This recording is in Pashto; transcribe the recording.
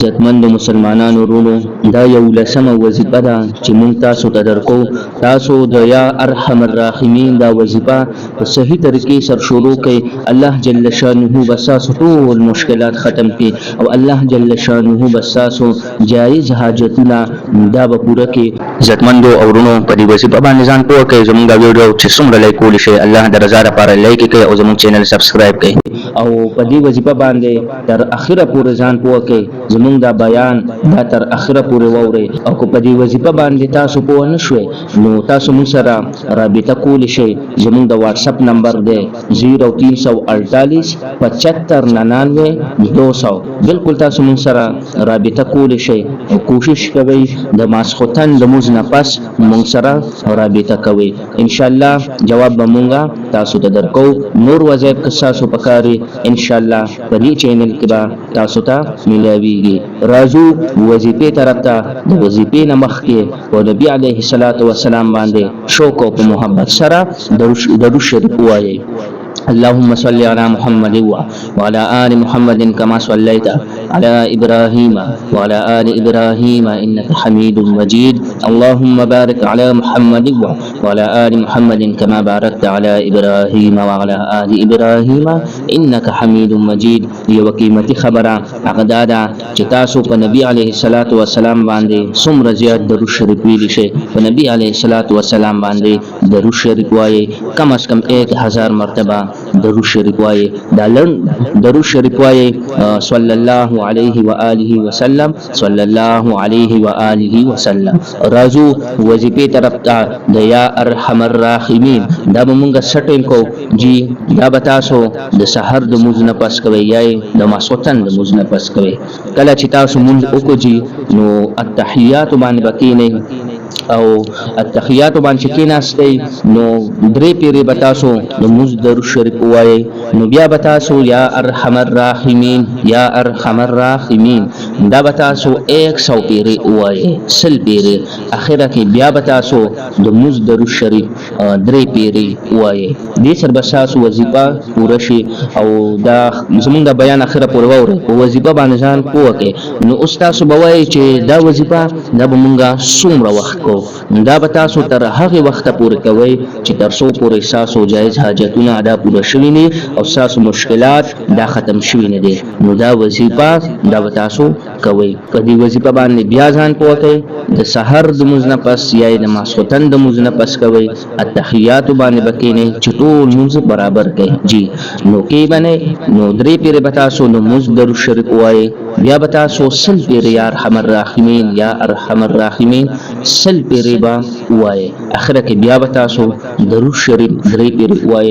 عزتمند مسلمانانو ورونو دا یو لسمه وظیفه ده چې مونږ تاسو ته درکو. تاسو د یا ارحم الراحمین دا وظیفه په صحیح طریقې سره شروع کړئ. الله جل شانه بس تاسو ټول مشکلات ختم کړي او الله جل شانه بس تاسو جایز حاجتونه دا به پوره کړي. عزتمندو او ورونو په دې وظیفه باندې ځان پوه کړئ. زمونږ دا ویډیو چې څومره لایک کولی شي الله د رضا لپاره لایک کړئ او زمونږ چینل سبسکرایب کړئ او په دې وظیفه باندې تر اخره پورې ځان پوه کړئ. زمونږ دا بیان دا تر اخره پورې واورئ او که په دې وظیفه باندې تاسو پوه نه شوئ نو تاسو موږ سره رابطه کولی شئ. زمونږ د واتساپ نمبر دی 0348 75 99 200. بالکل تاسو موږ سره رابطه کولی شئ او کوشش کوئ د ماسخوتن د موږ نه پس موږ سره رابطه کوئ. ان شاء الله جواب به موږ تاسو ته درکو. نور وظایف که تاسو پکاري ان شاء الله په دې چینل کې به تاسو ته ملاويږي. راځو وظیفې طرف ته. د وظیفې نه مخکې په نبی علیه الصلاۃ والسلام باندې شوق او په محبت سره درود شریف ووایئ. اللهم صل على محمد وعلى آل محمد كما صليت على إبراهيم وعلى آل إبراهيم إنك حميد مجيد. اللهم بارك على محمد وعلى آل محمد كما باركت على إبراهيم وعلى آل إبراهيم إنك حميد مجيد. یو قیمتي خبره اقدادا چې تاسو په نبی عليه الصلاة والسلام باندې څومره زیات درود شریف ویلی شئ. په نبی عليه الصلاة والسلام باندې درود شریف وایئ کم از کم 1000 مرتبه درود شریف وایئ. دا لنډ درود شریف وایئ صلی الله علیه و آله وسلم صلی الله علیه و آله وسلم. راځو وظیفې طرف ته د یا ارحم الراحمین. دا به مونږ سټیم کو جی. دا به تاسو د سحر د مونځ نه پس کوئ یا د ماسخوتن د مونځ نه پس کوئ. کله چې تاسو مونځ وکړو جی نو التحیات باندې بکینئ او التحیات باندې کېناستئ نو درې پیرې به تاسو د مونځ درود شریف ووایئ. نو بیا به تاسو یا ارحم الراحمین یا ارحم الراحمین دا به تاسو 100 پیرې ووایئ 100 پیرې. اخره کې بیا به تاسو د مونځ درود شریف 3 پیرې ووایئ. دې سره به تاسو وظیفه پوره شي او دا زمونږ د بیان اخره پورې واورئ. په وظیفه باندې ځان پوه کړئ. نو اوس تاسو به وایئ چې دا وظیفه دا به مونږ څومره وخت کو. دا به تاسو تر هغه وخت پورې کوئ چې تر څو پورې تاسو جایز حاجتونه ادا پوره شوي نه او تاسو مشکلات دا ختم شوي نه دي. نو دا وظیفه دا به تاسو کوئ. که دې وظیفه باندې بیا ځان پوه کړئ د سحر د مونځ نه پس یا د ماسخوتن د مونځ نه پس کوئ. التحیات باندې بکینئ چې ټول مونځ برابر کړئ جی. نو کې باندې نو 3 پیرې به تاسو د مونځ درود شریف ووایئ. بیا به تاسو 100 پیرې یا ارحم الراحمین یا ارحم الراحمین 100 پیرې به ووایئ. اخره کې بیا به تاسو درود شریف 3 پیرې ووایئ.